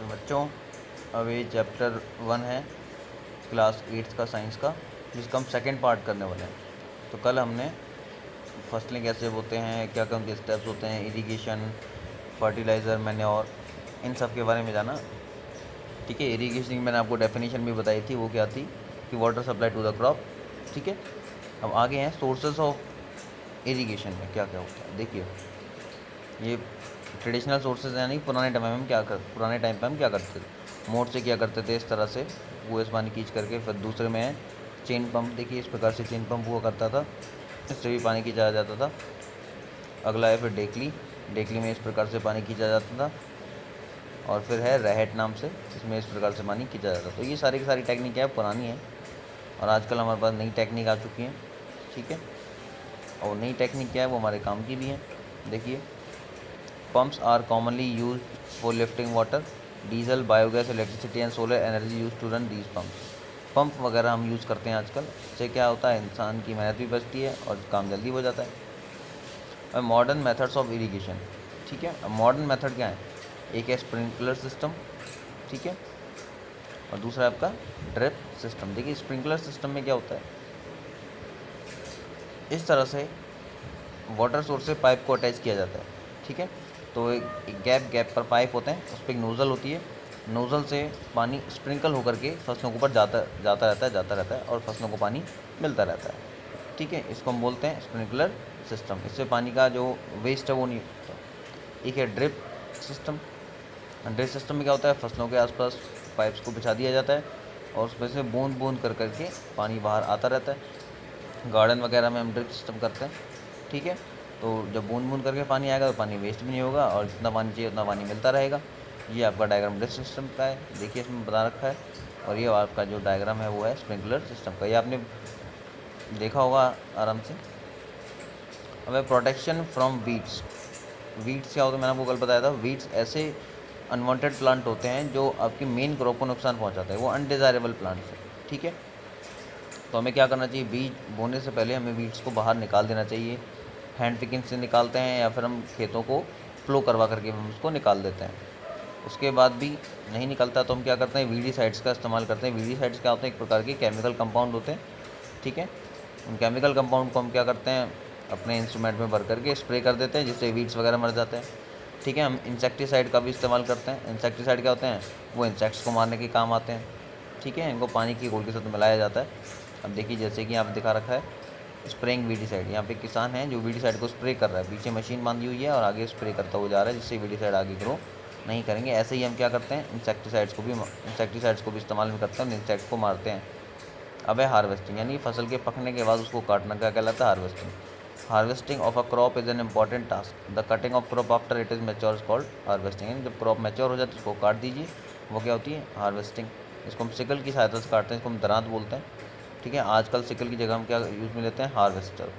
बच्चों, अब ये चैप्टर 1 है क्लास 8th का साइंस का, जिसका हम सेकंड पार्ट करने वाले हैं। तो कल हमने फसलें कैसे बोते हैं, क्या क्या उनके स्टेप्स होते हैं, इरिगेशन, फर्टिलाइज़र, मैन्योर, इन सब के बारे में जाना। ठीक है, इरिगेशन की मैंने आपको डेफिनेशन भी बताई थी, वो क्या थी कि water supply to the crop. ठीक है, अब आगे हैं सोर्सेज ऑफ इरिगेशन में क्या क्या होता है। देखिए, ये ट्रेडिशनल सोर्सेज हैं, यानी पुराने टाइम पे हम क्या करते थे, मोटर से क्या करते थे, इस तरह से कुएं से पानी खींच करके। फिर दूसरे में है चेन पंप। देखिए, इस प्रकार से चेन पंप हुआ करता था, इससे भी पानी खींचा जाता था। अगला है फिर डेकली। डेकली में इस प्रकार से पानी खींचा जाता था। और फिर है रहट नाम से, इसमें इस प्रकार से पानी खींचा जाता था। तो ये सारी की सारी टेक्निक क्या है, पुरानी है, और आजकल हमारे पास नई टेक्निक आ चुकी है। ठीक है, और नई टेक्निक क्या है, वो हमारे काम की भी है। देखिए, Pumps are commonly used for lifting water. Diesel, biogas, electricity and solar energy use to run these pumps. Pump वगैरह हम यूज़ करते हैं आजकल। इससे क्या होता है, इंसान की मेहनत भी बचती है और काम जल्दी हो जाता है। और मॉडर्न मेथड्स ऑफ इरिगेशन। ठीक है, अब मॉडर्न मेथड क्या है, एक है स्प्रिंकलर सिस्टम। ठीक है, और दूसरा है आपका ड्रिप सिस्टम। देखिए, स्प्रिंकलर सिस्टम में क्या होता है, इस तरह से वाटर सोर्स से पाइप को अटैच किया जाता है। ठीक है, तो एक गैप गैप पर पाइप होते हैं, उस पर एक नोज़ल होती है। नोज़ल से पानी स्प्रिंकल होकर के फसलों के ऊपर जाता रहता है और फसलों को पानी मिलता रहता है। ठीक है, इसको हम बोलते हैं स्प्रिंकलर सिस्टम। इससे पानी का जो वेस्ट है वो नहीं होता। एक है ड्रिप सिस्टम। ड्रिप सिस्टम में क्या होता है, फसलों के आसपास पाइप्स को बिछा दिया जाता है और उसमें से बूंद बूंद कर करके पानी बाहर आता रहता है। गार्डन वगैरह में हम ड्रिप सिस्टम करते हैं। ठीक है, तो जब बूंद बूंद करके पानी आएगा तो पानी वेस्ट भी नहीं होगा और जितना पानी चाहिए उतना पानी मिलता रहेगा। ये आपका डायग्राम ड्रिप सिस्टम का है, देखिए इसमें बता रखा है। और ये आपका जो डायग्राम है वो है स्प्रिंकलर सिस्टम का, ये आपने देखा होगा आराम से। अब है प्रोटेक्शन फ्रॉम वीड्स। वीड्स क्या होता है, मैंने आपको कल बताया था। वीड्स ऐसे अनवांटेड प्लांट होते हैं जो आपकी मेन क्रॉप को नुकसान पहुंचाते हैं, वो अनडिज़ायरेबल प्लांट्स हैं। ठीक है, तो हमें क्या करना चाहिए, बीज बोने से पहले हमें वीड्स को बाहर निकाल देना चाहिए। हैंड पिकिंग से निकालते हैं या फिर हम खेतों को प्लो करवा करके हम उसको निकाल देते हैं। उसके बाद भी नहीं निकलता तो हम क्या करते हैं, वीडीसाइड्स का इस्तेमाल करते हैं। वीडीसाइड्स क्या होते हैं, एक प्रकार के केमिकल कंपाउंड होते हैं। ठीक है, उन केमिकल कंपाउंड को हम क्या करते हैं, अपने इंस्ट्रूमेंट में भर करके स्प्रे कर देते हैं, जिससे वीड्स वगैरह मर जाते हैं। ठीक है, हम इंसेक्टिसाइड का भी इस्तेमाल करते हैं। इंसेक्टिसाइड क्या होते हैं, वो इंसेक्ट्स को मारने के काम आते हैं। ठीक है, इनको पानी की घोल के साथ मिलाया जाता है। अब देखिए, जैसे कि यहाँ पे दिखा रखा है स्प्रेइंग वीडीसाइड। यहाँ पे किसान है जो वीडीसाइड को स्प्रे कर रहा है, पीछे मशीन बांधी हुई है और आगे स्प्रे करता हुआ जा रहा है, जिससे वीडीसाइड आगे ग्रो नहीं करेंगे। ऐसे ही हम क्या करते हैं, इंसेक्टिसाइड्स को भी इस्तेमाल में करते हैं, इंसेक्ट को मारते हैं। अब है हार्वेस्टिंग, यानी फसल के पकने के बाद उसको काटना, क्या कहलाता है, harvesting. Harvesting of a crop is an important task. The cutting of crop after it is mature is called harvesting. यानी जब क्रॉप मैच्योर हो जाए तो उसको काट दीजिए, वो क्या होती है, हार्वेस्टिंग। इसको हम सिकल की सहायता से काटते हैं, इसको हम दरांत बोलते हैं। ठीक है, आजकल सिकल की जगह हम क्या यूज़ में लेते हैं, हार्वेस्टर।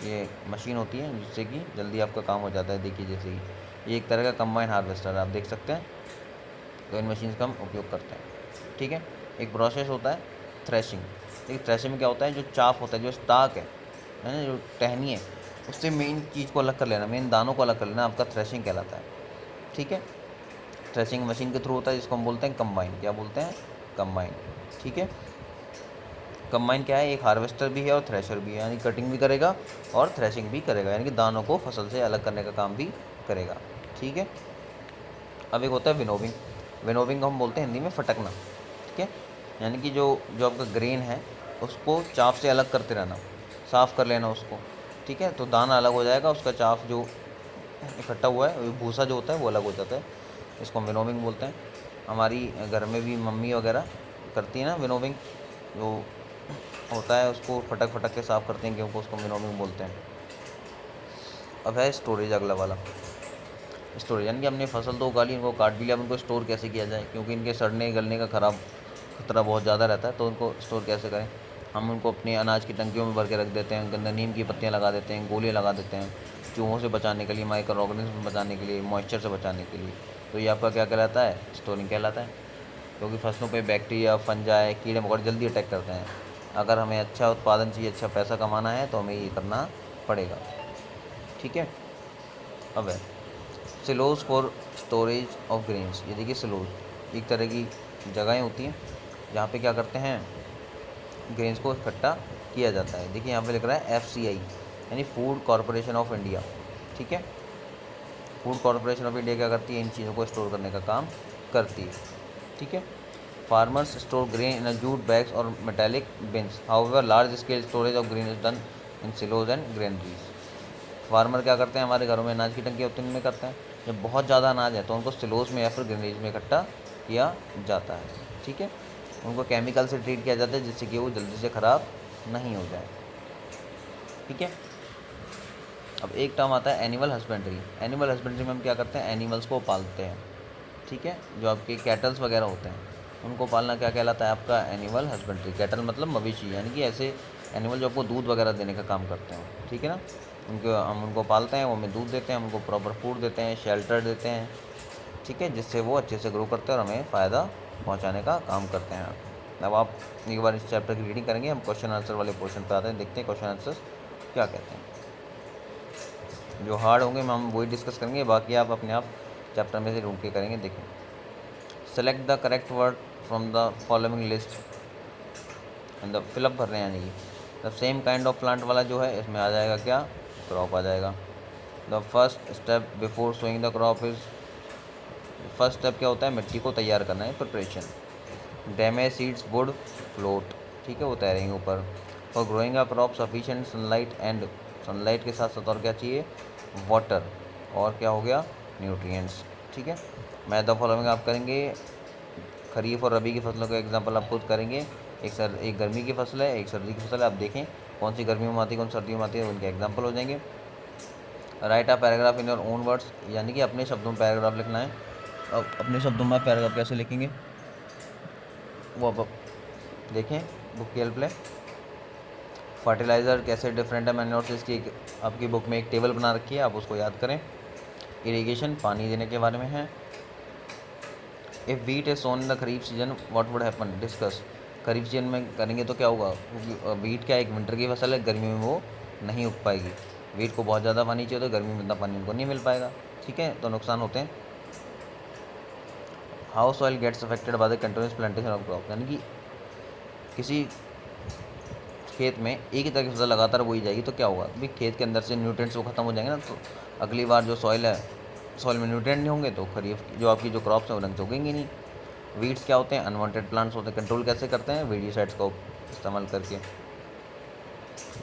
ये मशीन होती है जिससे कि जल्दी आपका काम हो जाता है। देखिए, जैसे कि ये एक तरह का कंबाइन हार्वेस्टर आप देख सकते हैं। तो इन मशीन का हम उपयोग करते हैं। ठीक है, एक प्रोसेस होता है थ्रेशिंग। देखिए, थ्रेशिंग में क्या होता है, जो चाफ होता है, जो स्टाक है ना, जो टहनी है, उससे मेन चीज़ को अलग कर लेना, मेन दानों को अलग कर लेना, आपका थ्रेशिंग कहलाता है। ठीक है, थ्रेशिंग मशीन के थ्रू होता है, जिसको हम बोलते हैं कंबाइन। क्या बोलते हैं, कंबाइन। ठीक है, कंबाइन क्या है, एक हार्वेस्टर भी है और थ्रेशर भी है, यानी कटिंग भी करेगा और थ्रेशिंग भी करेगा, यानी कि दानों को फसल से अलग करने का काम भी करेगा। ठीक है, अब एक होता है विनोविंग। विनोविंग को हम बोलते हैं हिंदी में फटकना। ठीक है, यानी कि जो जो आपका ग्रेन है उसको चाफ से अलग करते रहना, साफ़ कर लेना उसको। ठीक है, तो दाना अलग हो जाएगा, उसका चाफ जो इकट्ठा हुआ है, भूसा जो होता है वो अलग हो जाता है। इसको हम विनोविंग बोलते हैं। हमारी घर में भी मम्मी वगैरह करती है ना विनोविंग, जो होता है उसको फटक फटक के साफ़ करते हैं गेहूँ को, उसको विनोविंग बोलते हैं। अब है स्टोरेज, अगला वाला स्टोरेज, यानी कि हमने फसल तो उगा ली, इनको काट भी लिया, अब इनको स्टोर कैसे किया जाए, क्योंकि इनके सड़ने गलने का खतरा बहुत ज़्यादा रहता है। तो उनको स्टोर कैसे करें, हम उनको अपने अनाज की टंकियों में भर के रख देते हैं, उनके अंदर नीम की पत्तियाँ लगा देते हैं, गोले लगा देते हैं, चूहों से बचाने के लिए, माइक्रो ऑर्गेनिज्म बचाने के लिए, मॉइस्चर से बचाने के लिए। तो ये आपका क्या कहलाता है, स्टोरिंग कहलाता है। क्योंकि फसलों पे बैक्टीरिया, फंजाई, कीड़े मकोड़े जल्दी अटैक करते हैं। अगर हमें अच्छा उत्पादन चाहिए, अच्छा पैसा कमाना है, तो हमें ये करना पड़ेगा। ठीक है, अब है silos for storage of grains. ये देखिए सिलोज, एक तरह की जगहें होती हैं जहाँ पे क्या करते हैं, ग्रेन्स को इकट्ठा किया जाता है। देखिए यहाँ पे लिख रहा है FCI यानी फूड कॉरपोरेशन ऑफ इंडिया। ठीक है, फूड कॉरपोरेशन ऑफ इंडिया क्या करती है, इन चीज़ों को स्टोर करने का काम करती है। ठीक है, farmers store grain in jute bags और metallic bins, however large scale storage of grain is done in silos and granaries. Farmer क्या करते हैं, हमारे घरों में अनाज की टंकी होती है उनमें करते हैं, जब बहुत ज़्यादा अनाज है तो उनको सिलोस में या फिर ग्रेनरीज में इकट्ठा किया जाता है। ठीक है, उनको केमिकल से ट्रीट किया जाता है जिससे कि वो जल्दी से ख़राब नहीं हो जाए। ठीक है, अब एक टर्म आता है एनिमल हस्बेंड्री। एनिमल हस्बेंड्री में हम क्या करते हैं, एनिमल्स को पालते हैं। ठीक है, जो आपके कैटल्स वगैरह होते हैं उनको पालना क्या कहलाता है, आपका एनिमल हस्बेंड्री। कैटल मतलब मवेशी, यानी कि ऐसे एनिमल जो आपको दूध वगैरह देने का काम करते हैं। ठीक है ना, हम उनको पालते हैं, वो हमें दूध देते हैं, हम उनको प्रॉपर फूड देते हैं, शेल्टर देते हैं। ठीक है, जिससे वो अच्छे से ग्रो करते हैं और हमें फ़ायदा पहुँचाने का काम करते हैं। अब आप एक बार इस चैप्टर की रीडिंग करेंगे, हम क्वेश्चन आंसर वाले पोर्शन पर आते हैं, देखते हैं क्वेश्चन आंसर क्या कहते हैं। जो हार्ड होंगे हम वही डिस्कस करेंगे, बाकी आप अपने आप चैप्टर में से ढूंढ के करेंगे। देखें, select the correct word from the following list and the fill up भर रहे हैं, यानी कि the same kind of plant वाला जो है इसमें आ जाएगा क्या, क्रॉप आ जाएगा। The first step before sowing the crop is, first step क्या होता है, मिट्टी को तैयार करना है, preparation. Damage seeds would float, ठीक है, वो तैरेंगे ऊपर। For growing a crop sufficient sunlight and, sunlight के साथ साथ और क्या चाहिए, वाटर, और क्या हो गया, न्यूट्रिएंट्स। ठीक है, मैथ द फॉलोइंग आप करेंगे, खरीफ और रबी की फसलों का एग्जाम्पल आप खुद करेंगे। एक गर्मी की फसल है, एक सर्दी की फसल है, आप देखें कौन सी गर्मियों में आती है कौन सर्दियों में आती है, उनके एग्जाम्पल हो जाएंगे। Right a paragraph in your own words, यानी कि अपने शब्दों में पैराग्राफ लिखना है। अब अपने शब्दों में पैराग्राफ कैसे लिखेंगे वो अब देखें बुक की हेल्प लें। फर्टिलाइज़र कैसे डिफरेंट है, मैंने नोट्स इसकी आपकी बुक में एक टेबल बना रखी है, आप उसको याद करें। इरिगेशन पानी देने के बारे में है। If wheat is sown in the kharif season what would happen, discuss. Kharif season में करेंगे तो क्या होगा, क्योंकि वीट क्या एक विंटर की फसल है, गर्मी में वो नहीं उग पाएगी। वीट को बहुत ज़्यादा पानी चाहिए तो गर्मी में इतना पानी उनको नहीं मिल पाएगा। ठीक है, तो नुकसान होते हैं। How soil gets affected by the continuous plantation of crop, यानी कि किसी खेत में एक ही तरह की फसल लगातार बोई जाएगी तो क्या होगा, भाई खेत के अंदर से न्यूट्रिएंट्स वो खत्म हो जाएंगे ना, तो अगली बार जो सॉइल है, सॉइल में न्यूट्रिएंट नहीं होंगे तो खरीफ जो आपकी जो क्रॉप्स हैं वो ढंग से उगेंगी नहीं। वीड्स क्या होते हैं, अनवांटेड प्लांट्स होते हैं। कंट्रोल कैसे करते हैं, वीडिसाइड्स का इस्तेमाल करके।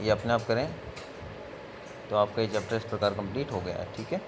ये अपने आप करें तो आपका ये चैप्टर इस प्रकार कंप्लीट हो गया है। ठीक है।